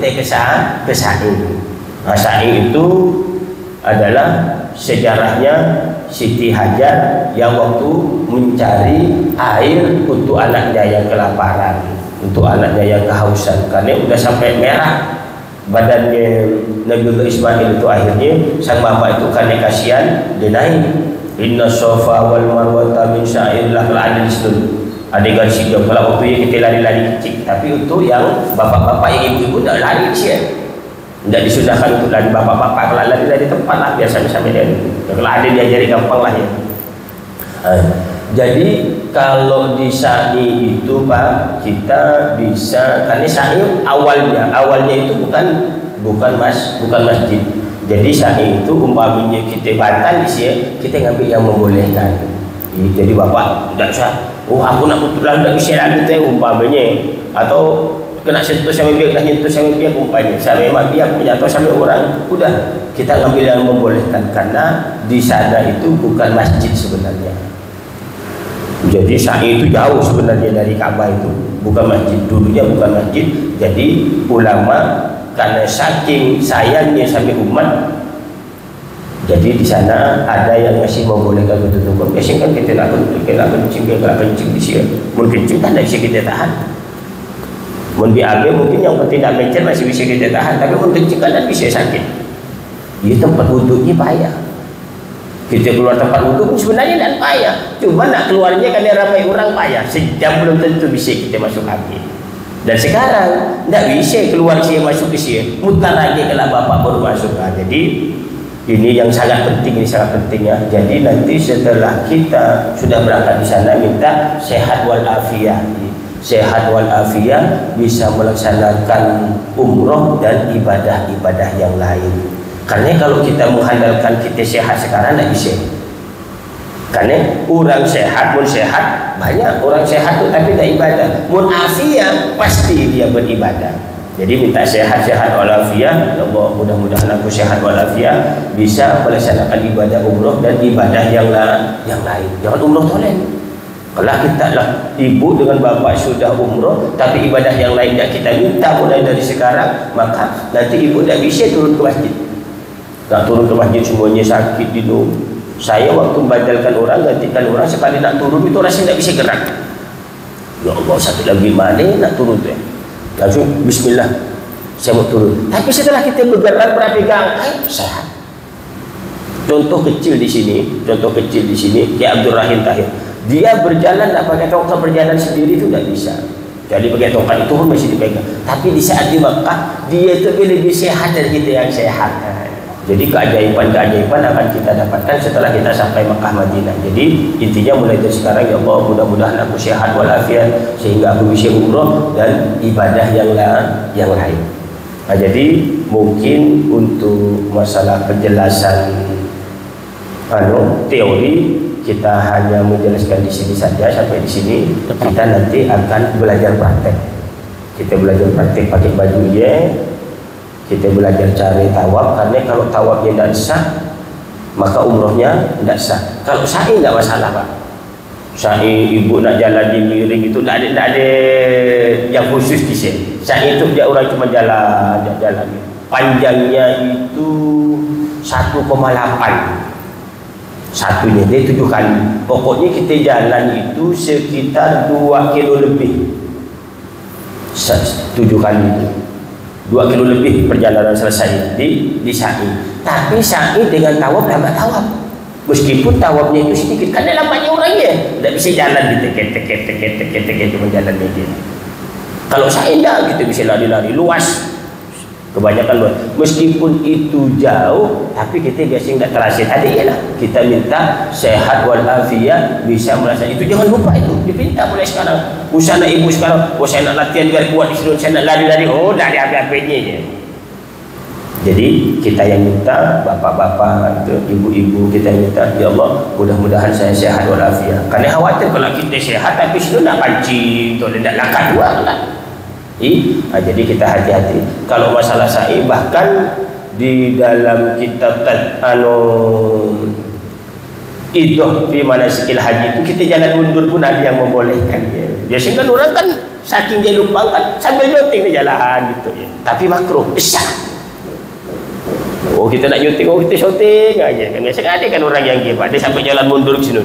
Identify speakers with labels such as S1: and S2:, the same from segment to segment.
S1: kita ke sa'i. Nah, sa'i itu adalah sejarahnya Siti Hajar yang waktu mencari air untuk anaknya yang kelaparan, untuk anaknya yang kehausan, karena udah sampai merah badannya Nabiullah Ismail itu. Akhirnya sang mama itu karena kasihan dia naik, inna sofa wal marwata min sya'illah la'adil islam. Adegan situ kalau waktu kita lari-lari kecil, tapi untuk yang bapak-bapak yang ibu-ibu tidak lari sih, tidak disudahkan untuk lari bapak-bapak. Kalau lari dari tempat lah biar sampai dia. Kalau ada diajari gampang lah ya. Jadi kalau di sa'i itu Pak, kita bisa, karena sa'i awalnya itu bukan masjid. Jadi sa'i itu umpamanya kita bantal di sini, kita ngambil yang membolehkan. Jadi bapak tidak usah, oh aku nak betul-betul tidak bisa lagi teh umpamanya, atau kena sentuh sama biak, dah nyentuh sama biak umpamanya, sampai biak menjatuh sampai orang, udah kita ngambil yang membolehkan, karena di sana itu bukan masjid sebenarnya. Jadi sa'i itu jauh sebenarnya dari Ka'bah, itu bukan masjid, dulunya bukan masjid. Jadi ulama karena saking sayangnya sampai umat, jadi di sana ada yang masih membolehkan betul-betul. Biasanya kan kita nak kencing di sini, mungkin kencing kan tidak bisa kita tahan. Mungkin yang tidak mencet masih bisa kita tahan, tapi kencing kan bisa sakit. Di tempat wuduknya payah. Kita keluar tempat wudhu pun sebenarnya tidak payah, cuma nak keluarnya karena ramai orang payah. Sejam belum tentu bisa kita masuk angin. Dan sekarang tidak bisa keluar sih masuk ke sini, mutar lagi kalau bapak baru masuk. Jadi ini yang sangat penting, ya. Jadi nanti setelah kita sudah berangkat di sana, minta sehat walafiat, bisa melaksanakan umroh dan ibadah-ibadah yang lain. Karena kalau kita mengandalkan kita sehat sekarang tidak bisa. Karena orang sehat pun sehat, banyak orang sehat itu tapi tidak ibadah. Mun afiat pasti dia beribadah. Jadi minta sehat walafiat, ya Allah, mudah-mudahan aku sehat walafiat, bisa melaksanakan ibadah umroh dan ibadah yang lain. Jangan umroh tolen. Kalau kita lah ibu dengan bapak sudah umroh, tapi ibadah yang lain yang kita minta mulai dari sekarang, maka nanti ibu tidak bisa turun ke masjid. Nak turun ke masjid semuanya sakit dinum. Saya waktu membadalkan orang, gantikan orang, sekali nak turun itu rasanya tidak bisa gerak. Ya Allah, satu lagi mana nak turun tu ya? Langsung bismillah, saya mau turun. Tapi setelah kita bergerak berpegang, sehat. Contoh kecil di sini, Kiai Abdul Rahim Tahir. Dia berjalan tak pakai tongkat, berjalan sendiri itu tidak bisa. Jadi pakai tongkat itu pun masih dipegang. Tapi di saat di Makkah, dia itu lebih sehat dari kita yang sehat. Jadi keajaiban akan kita dapatkan setelah kita sampai Makkah Madinah. Jadi intinya mulai dari sekarang, ya Allah, mudah-mudahan aku sehat walafiat sehingga aku bisa umroh dan ibadah yang lain. Nah, jadi mungkin untuk masalah penjelasan teori kita hanya menjelaskan di sini saja, sampai di sini. Kita nanti akan belajar praktek. Kita belajar praktek pakai baju ya. Kita belajar cari tawaf, karena kalau tawafnya tidak sah, maka umrohnya tidak sah. Kalau sa'i tidak masalah Pak. Sa'i ibu nak jalan di miring itu tidak ada yang khusus di sini. Sa'i itu dia orang cuma jalan. Panjangnya itu 1,8. Satunya dia 7 kali. Pokoknya kita jalan itu sekitar 2 kilo lebih. 7 kali itu 2 kilo lebih perjalanan selesai di sa'i. Tapi sa'i dengan tawaf lambat tawaf. Meskipun tawafnya itu sedikit, karena lambatnya orangnya tidak bisa jalan di teket cuma jalan media. Kalau sa'i tidak, kita bisa lari-lari luas, kebanyakan luas. Meskipun itu jauh, tapi kita biasanya tidak terasa. Tadi ialah kita minta sehat walafiat, bisa melaksanakan itu. Jangan lupa itu, dipinta mulai sekarang. Usaha ibu sekarang, saya nak latihan biar kuat di sini, saya nak lari-lari, dari apa-apanya je. Jadi kita yang minta, bapak-bapak, ibu-ibu, kita yang minta, ya Allah, mudah-mudahan saya sehat walafiat. Karena khawatir kalau kita sehat, tapi sudah nak pancing, tidak langkah dua lah. Jadi kita hati-hati. Kalau masalah sa'i, bahkan di dalam kitab idoh di mana skill haji itu kita jalan mundur pun ada yang membolehkan ya. Biasanya kan orang kan saking dia lupa kan sambil nyuting di jalan gitu ya. Tapi makruh, besar. Oh kita nak nyuting, oh kita syuting aja. Kan biasa ada kan orang yang hebat, dia sampai jalan mundur ke sini.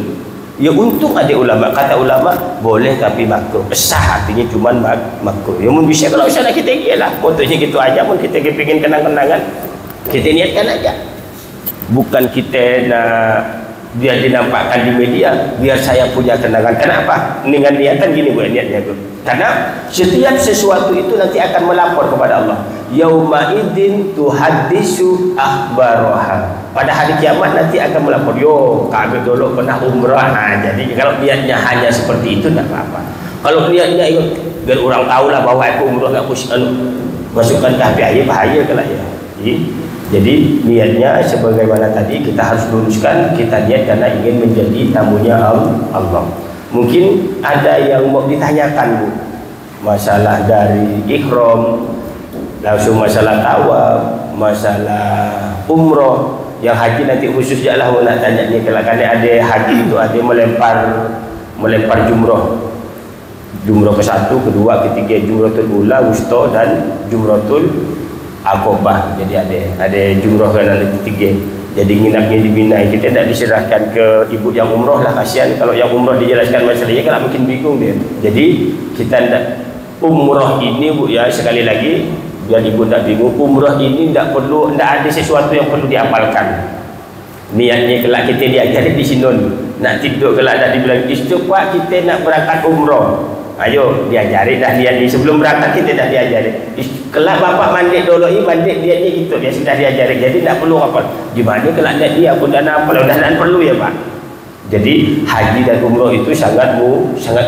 S1: Ya untung ada ulama, kata ulama boleh tapi makruh. Besar artinya cuman makruh. Ya mun bisa kalau sana kita gilah. Fotonya gitu aja pun kita kepingin kenang-kenangan. Kita niatkan aja. Bukan kita nak biar dinampakkan di media, biar saya punya kenangan. Kenapa? Dengan niatan gini buat niatnya tu. Karena setiap sesuatu itu nanti akan melapor kepada Allah. Yauma idzin tuhaddisu akhbaraha. Pada hari kiamat nanti akan melapor. Yo, kami dulu pernah umrah. Nah, jadi kalau niatnya hanya seperti itu tidak apa-apa. Kalau niatnya biar orang tahulah bahwa aku umrah enggak masukkan ke HPI bahaya kalau ya. Jadi niatnya sebagaimana tadi kita harus luruskan, kita niat karena ingin menjadi tamunya Allah. Mungkin ada yang mau ditanyakan Bu, masalah dari ihram, langsung masalah tawaf, masalah umroh. Yang haji nanti khusus jalah mau nak tanya ni, kalau ada haji itu ada melempar jumroh ke-1, ke-2, ke-3, jumratul ula, wusta dan jumratul Aqobah. Jadi ada jumrah kan ada 3. Jadi nginapnya di Mina, kita tidak diserahkan ke ibu yang umroh lah, kasihan kalau yang umroh dijelaskan masalahnya kan mungkin bingung dia. Jadi kita tidak umroh ini Bu ya, sekali lagi biar ibu tidak bingung, umroh ini tidak ada sesuatu yang perlu diapalkan. Niatnya kelak kita diajari di Sinun, nak tidur kelak dah dibilang istighfar kita nak berangkat umroh. Ayo diajari dah niat ni sebelum berangkat, kita dah diajari. Kelak bapak mandi dulu mandi niatnya gitu, dia sudah diajari. Jadi tak perlu apa. Gimana kelak niat dia pun dah apa, dah perlu ya Pak. Jadi haji dan umroh itu sangat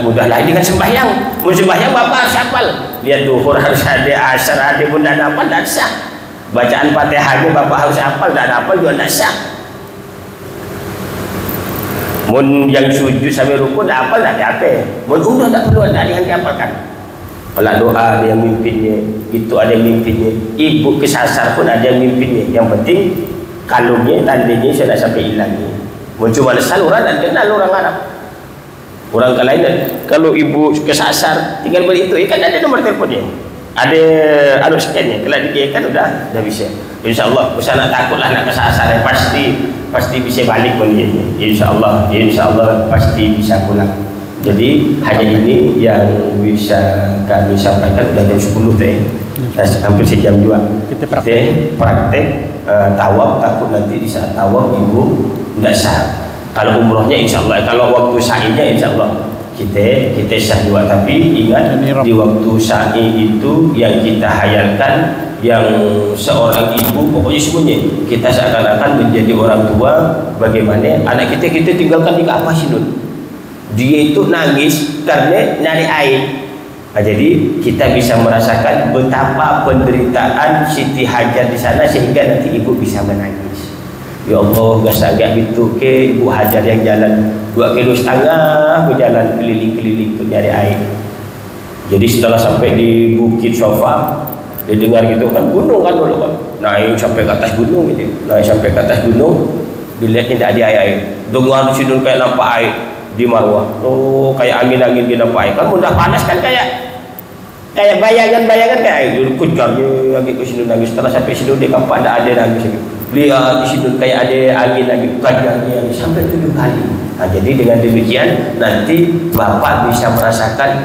S1: mudah. Lain dengan sembahyang. Mau sembahyang bapak harus hafal. Lihat duhur harus ada, asar ada pun dah hafal, dah sah. Bacaan Fatihahnya bapak harus hafal, dah hafal juga dah sah. Mun yang sujud sampai rukun dah hafal, dah apa. Mun umrah tak perlu ada yang dihafalkan. Kalau doa ada yang mimpinnya, itu ada yang mimpinnya. Ibu kesasar pun ada yang mimpinnya. Yang penting kalungnya, tandanya saya nak sampai hilangnya. Mun cuma saluran dan kenal orang Arab. Orang lain kalau ibu kesasar tinggal beri itu, kan ada nomor teleponnya. Ada harus scan-nya. Kalau dia kan dah bisa. InsyaAllah, usah nak takutlah nak kesasar, pasti bisa balik pun dia. InsyaAllah pasti bisa pulang. Jadi hanya ini yang bisa kami sampaikan. Sudah jam 10 teh, hampir sejam juga. Kita praktek tawaf, takut nanti di saat tawaf ibu tidak sah. Kalau umrohnya insyaAllah, kalau waktu sa'inya insyaAllah kita sah juga. Tapi ingat di waktu sa'i itu yang kita hayalkan, yang seorang ibu pokoknya semuanya kita seakan-akan menjadi orang tua. Bagaimana anak kita tinggalkan di Ka'bah Sinun, dia itu nangis karena nyari air. Nah, jadi kita bisa merasakan betapa penderitaan Siti Hajar di sana sehingga nanti ibu bisa menangis. Ya Allah, gas agak itu ke Ibu Hajar yang jalan 2,5 km berjalan keliling-keliling untuk nyari air. Jadi setelah sampai di Bukit Sofa, dia dengar gitu kan, gunung kan dulu kan, naik sampai ke atas gunung gitu, dilihat tidak ada air. Dengar di sini kayak nampak air di Marwah. Oh, kayak angin-angin di nampak air. Kan mudah panas kan, kayak bayangan-bayangan kayak air. Dulu kejarnya lagi ke sini nangis. Setelah sampai sini dia kampak ada nangis. Lihat di sini kayak ada angin-angin, kejarnya sampai 7 kali. Nah, jadi dengan demikian nanti Bapak bisa merasakan